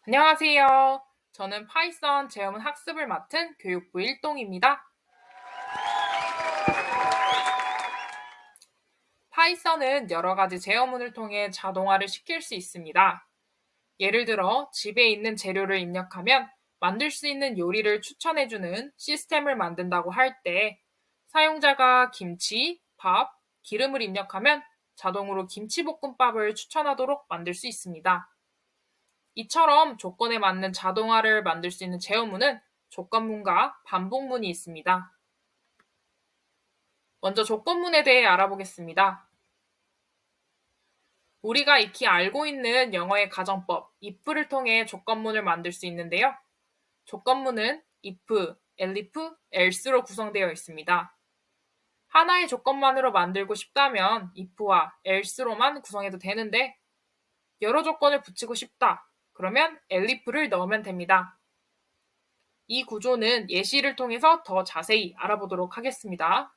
안녕하세요. 저는 파이썬 제어문 학습을 맡은 교육부 일동입니다. 파이썬은 여러 가지 제어문을 통해 자동화를 시킬 수 있습니다. 예를 들어 집에 있는 재료를 입력하면 만들 수 있는 요리를 추천해주는 시스템을 만든다고 할 때 사용자가 김치, 밥, 기름을 입력하면 자동으로 김치볶음밥을 추천하도록 만들 수 있습니다. 이처럼 조건에 맞는 자동화를 만들 수 있는 제어문은 조건문과 반복문이 있습니다. 먼저 조건문에 대해 알아보겠습니다. 우리가 익히 알고 있는 영어의 가정법 if를 통해 조건문을 만들 수 있는데요. 조건문은 if, elif, else로 구성되어 있습니다. 하나의 조건만으로 만들고 싶다면 if와 else로만 구성해도 되는데 여러 조건을 붙이고 싶다. 그러면 elif를 넣으면 됩니다. 이 구조는 예시를 통해서 더 자세히 알아보도록 하겠습니다.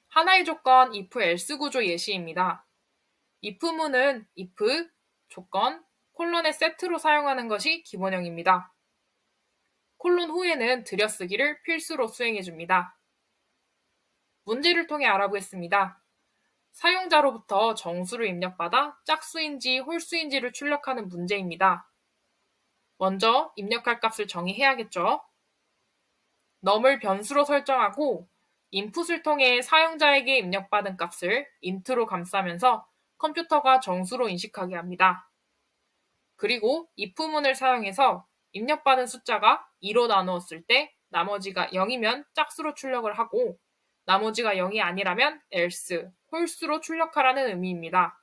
하나의 조건 if else 구조 예시입니다. if문은 if, 조건, 콜론의 세트로 사용하는 것이 기본형입니다. 콜론 후에는 들여쓰기를 필수로 수행해줍니다. 문제를 통해 알아보겠습니다. 사용자로부터 정수를 입력받아 짝수인지 홀수인지를 출력하는 문제입니다. 먼저 입력할 값을 정의해야겠죠. num을 변수로 설정하고 인풋을 통해 사용자에게 입력받은 값을 int로 감싸면서 컴퓨터가 정수로 인식하게 합니다. 그리고 if문을 사용해서 입력받은 숫자가 2로 나누었을 때 나머지가 0이면 짝수로 출력을 하고 나머지가 0이 아니라면 else, 홀수로 출력하라는 의미입니다.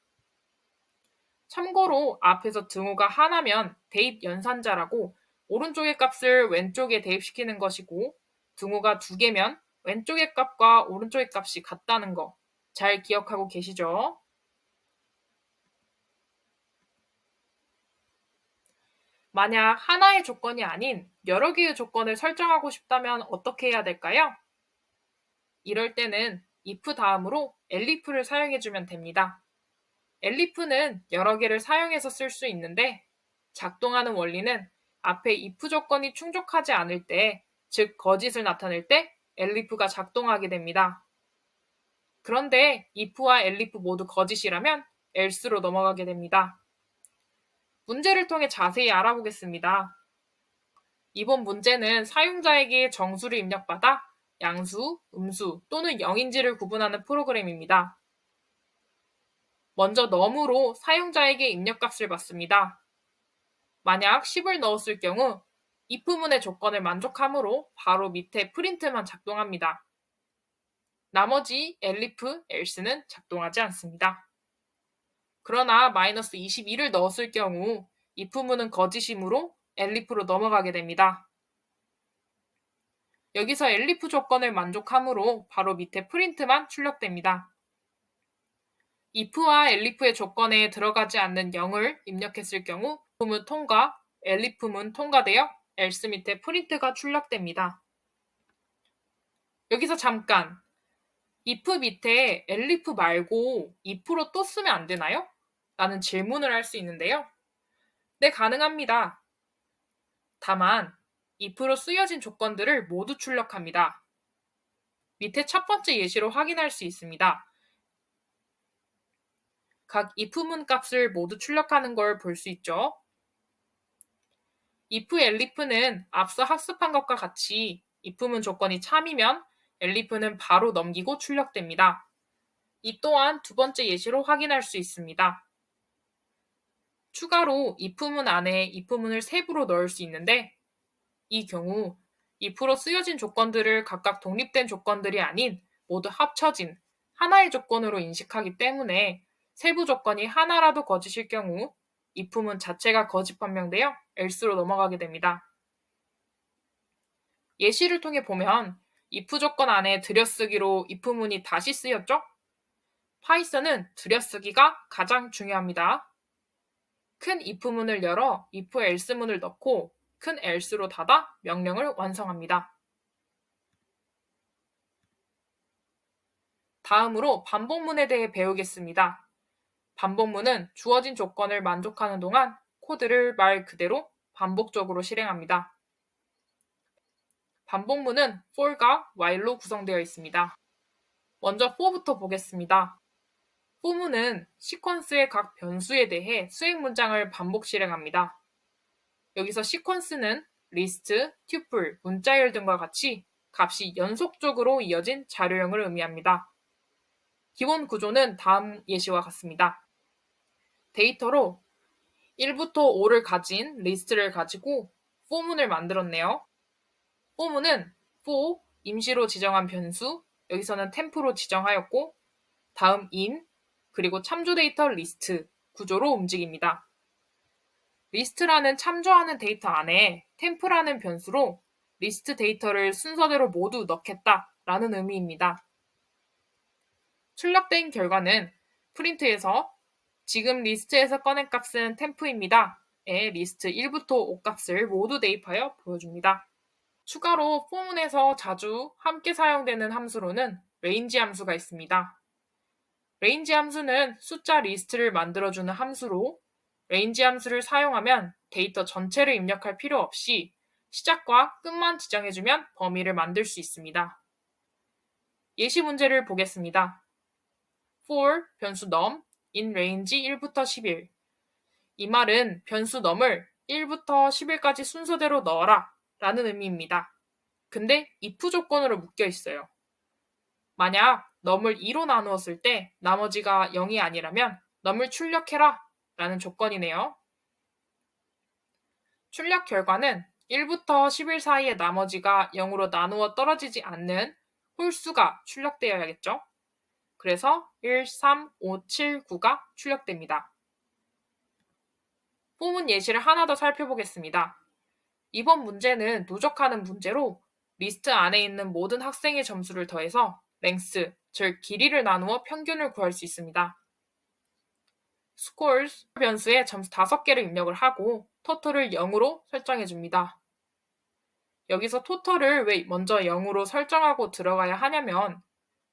참고로 앞에서 등호가 하나면 대입 연산자라고 오른쪽의 값을 왼쪽에 대입시키는 것이고 등호가 두 개면 왼쪽의 값과 오른쪽의 값이 같다는 거 잘 기억하고 계시죠? 만약 하나의 조건이 아닌 여러 개의 조건을 설정하고 싶다면 어떻게 해야 될까요? 이럴 때는 if 다음으로 elif를 사용해주면 됩니다. elif는 여러 개를 사용해서 쓸 수 있는데 작동하는 원리는 앞에 if 조건이 충족하지 않을 때, 즉 거짓을 나타낼 때 elif가 작동하게 됩니다. 그런데 if와 elif 모두 거짓이라면 else로 넘어가게 됩니다. 문제를 통해 자세히 알아보겠습니다. 이번 문제는 사용자에게 정수를 입력받아 양수, 음수 또는 영인지를 구분하는 프로그램입니다. 먼저 num으로 사용자에게 입력값을 받습니다. 만약 10을 넣었을 경우 if문의 조건을 만족하므로 바로 밑에 프린트만 작동합니다. 나머지 elif, else는 작동하지 않습니다. 그러나 -22를 넣었을 경우 if문은 거짓이므로 elif로 넘어가게 됩니다. 여기서 elif 조건을 만족하므로 바로 밑에 프린트만 출력됩니다. if와 elif의 조건에 들어가지 않는 0을 입력했을 경우 if문 통과, elif문 통과되어 else 밑에 프린트가 출력됩니다. 여기서 잠깐 if 밑에 elif 말고 if로 또 쓰면 안 되나요? 라는 질문을 할 수 있는데요. 네, 가능합니다. 다만 if로 쓰여진 조건들을 모두 출력합니다. 밑에 첫 번째 예시로 확인할 수 있습니다. 각 if문 값을 모두 출력하는 걸 볼 수 있죠. if elif는 앞서 학습한 것과 같이 if문 조건이 참이면 elif는 바로 넘기고 출력됩니다. 이 또한 두 번째 예시로 확인할 수 있습니다. 추가로 if문 안에 if문을 세부로 넣을 수 있는데 이 경우 if로 쓰여진 조건들을 각각 독립된 조건들이 아닌 모두 합쳐진 하나의 조건으로 인식하기 때문에 세부 조건이 하나라도 거짓일 경우 if문 자체가 거짓 판명되어 else로 넘어가게 됩니다. 예시를 통해 보면 if 조건 안에 들여쓰기로 if문이 다시 쓰였죠? 파이썬은 들여쓰기가 가장 중요합니다. 큰 if문을 열어 if else문을 넣고 큰 else로 닫아 명령을 완성합니다. 다음으로 반복문에 대해 배우겠습니다. 반복문은 주어진 조건을 만족하는 동안 코드를 말 그대로 반복적으로 실행합니다. 반복문은 for과 while로 구성되어 있습니다. 먼저 for부터 보겠습니다. for문은 시퀀스의 각 변수에 대해 수행 문장을 반복 실행합니다. 여기서 시퀀스는 리스트, 튜플, 문자열 등과 같이 값이 연속적으로 이어진 자료형을 의미합니다. 기본 구조는 다음 예시와 같습니다. 데이터로 1부터 5를 가진 리스트를 가지고 for문을 만들었네요. for문은 for 임시로 지정한 변수, 여기서는 temp로 지정하였고 다음 in, 그리고 참조 데이터 리스트 구조로 움직입니다. 리스트라는 참조하는 데이터 안에 temp라는 변수로 리스트 데이터를 순서대로 모두 넣겠다라는 의미입니다. 출력된 결과는 프린트에서 지금 리스트에서 꺼낸 값은 temp입니다의 리스트 1부터 5 값을 모두 대입하여 보여줍니다. 추가로 for문에서 자주 함께 사용되는 함수로는 range 함수가 있습니다. range 함수는 숫자 리스트를 만들어주는 함수로 range 함수를 사용하면 데이터 전체를 입력할 필요 없이 시작과 끝만 지정해주면 범위를 만들 수 있습니다. 예시 문제를 보겠습니다. for 변수 num in range 1부터 11. 이 말은 변수 num을 1부터 11까지 순서대로 넣어라 라는 의미입니다. 근데 if 조건으로 묶여 있어요. 만약 num을 2로 나누었을 때 나머지가 0이 아니라면 num을 출력해라 라는 조건이네요. 출력 결과는 1부터 11 사이의 나머지가 0으로 나누어 떨어지지 않는 홀수가 출력되어야겠죠. 그래서 1, 3, 5, 7, 9가 출력됩니다. for문 예시를 하나 더 살펴보겠습니다. 이번 문제는 누적하는 문제로 리스트 안에 있는 모든 학생의 점수를 더해서 length, 즉 길이를 나누어 평균을 구할 수 있습니다. scores 변수에 점수 5개를 입력을 하고 total을 0으로 설정해줍니다. 여기서 total을 왜 먼저 0으로 설정하고 들어가야 하냐면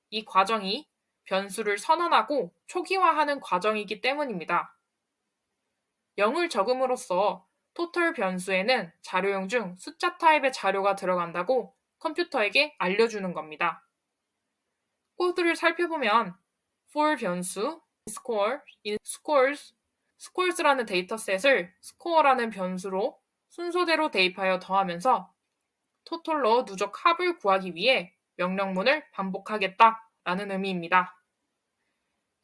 이 과정이 변수를 선언하고 초기화하는 과정이기 때문입니다. 0을 적음으로써 total 변수에는 자료형 중 숫자 타입의 자료가 들어간다고 컴퓨터에게 알려주는 겁니다. 코드를 살펴보면 for 변수 score in scores라는 데이터셋을 score라는 변수로 순서대로 대입하여 더하면서 total로 누적 합을 구하기 위해 명령문을 반복하겠다라는 의미입니다.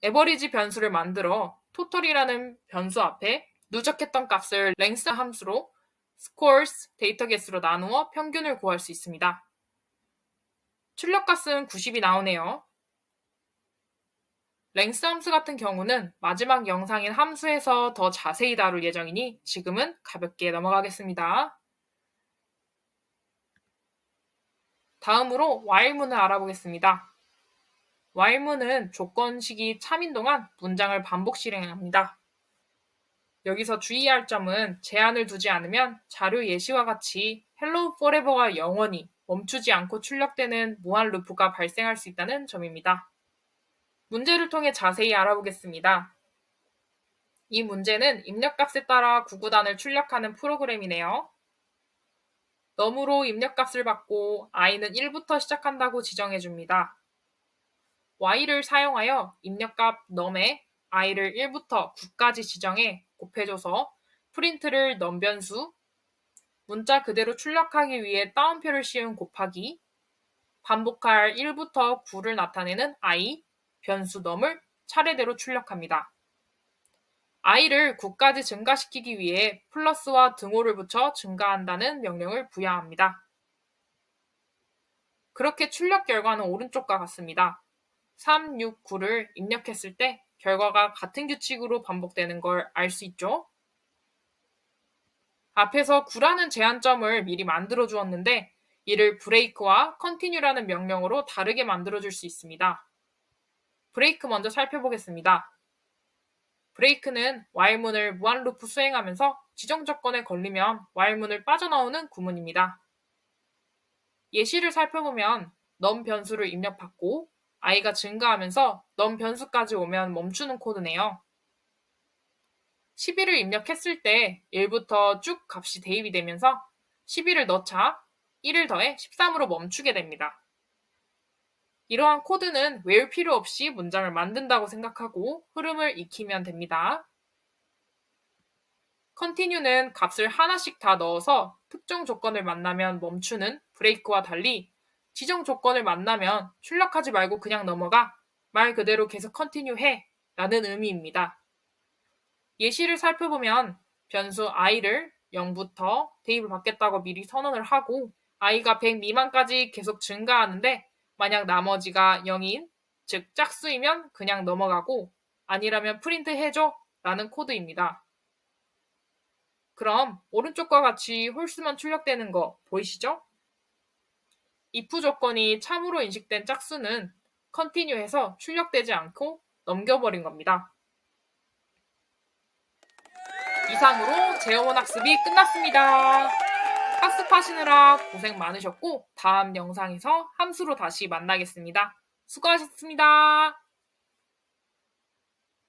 average 변수를 만들어 total이라는 변수 앞에 누적했던 값을 length 함수로 scores 데이터겟으로 나누어 평균을 구할 수 있습니다. 출력값은 90이 나오네요. length 함수 같은 경우는 마지막 영상인 함수에서 더 자세히 다룰 예정이니 지금은 가볍게 넘어가겠습니다. 다음으로 while문을 알아보겠습니다. while문은 조건식이 참인 동안 문장을 반복 실행합니다. 여기서 주의할 점은 제한을 두지 않으면 자료 예시와 같이 hello forever가 영원히 멈추지 않고 출력되는 무한 루프가 발생할 수 있다는 점입니다. 문제를 통해 자세히 알아보겠습니다. 이 문제는 입력값에 따라 구구단을 출력하는 프로그램이네요. num으로 입력값을 받고 i는 1부터 시작한다고 지정해줍니다. while을 사용하여 입력값 num에 i를 1부터 9까지 지정해 곱해줘서 프린트를 num 변수, 문자 그대로 출력하기 위해 따옴표를 씌운 곱하기, 반복할 1부터 9를 나타내는 i, 변수 num을 차례대로 출력합니다. i를 9까지 증가시키기 위해 플러스와 등호를 붙여 증가한다는 명령을 부여합니다. 그렇게 출력 결과는 오른쪽과 같습니다. 3, 6, 9를 입력했을 때 결과가 같은 규칙으로 반복되는 걸 알 수 있죠? 앞에서 9라는 제한점을 미리 만들어 주었는데 이를 break와 continue라는 명령으로 다르게 만들어 줄 수 있습니다. break 먼저 살펴보겠습니다. break는 while문을 무한루프 수행하면서 지정 조건에 걸리면 while문을 빠져나오는 구문입니다. 예시를 살펴보면 num 변수를 입력받고 i가 증가하면서 num 변수까지 오면 멈추는 코드네요. 12를 입력했을 때 1부터 쭉 값이 대입이 되면서 12를 넣자 1을 더해 13으로 멈추게 됩니다. 이러한 코드는 외울 필요 없이 문장을 만든다고 생각하고 흐름을 익히면 됩니다. continue는 값을 하나씩 다 넣어서 특정 조건을 만나면 멈추는 break와 달리 지정 조건을 만나면 출력하지 말고 그냥 넘어가 말 그대로 계속 continue 해 라는 의미입니다. 예시를 살펴보면 변수 i를 0부터 대입을 받겠다고 미리 선언을 하고 i가 100 미만까지 계속 증가하는데 만약 나머지가 0인, 즉 짝수이면 그냥 넘어가고 아니라면 프린트 해줘 라는 코드입니다. 그럼 오른쪽과 같이 홀수만 출력되는 거 보이시죠? if 조건이 참으로 인식된 짝수는 continue해서 출력되지 않고 넘겨버린 겁니다. 이상으로 제어원 학습이 끝났습니다. 학습하시느라 고생 많으셨고 다음 영상에서 함수로 다시 만나겠습니다. 수고하셨습니다.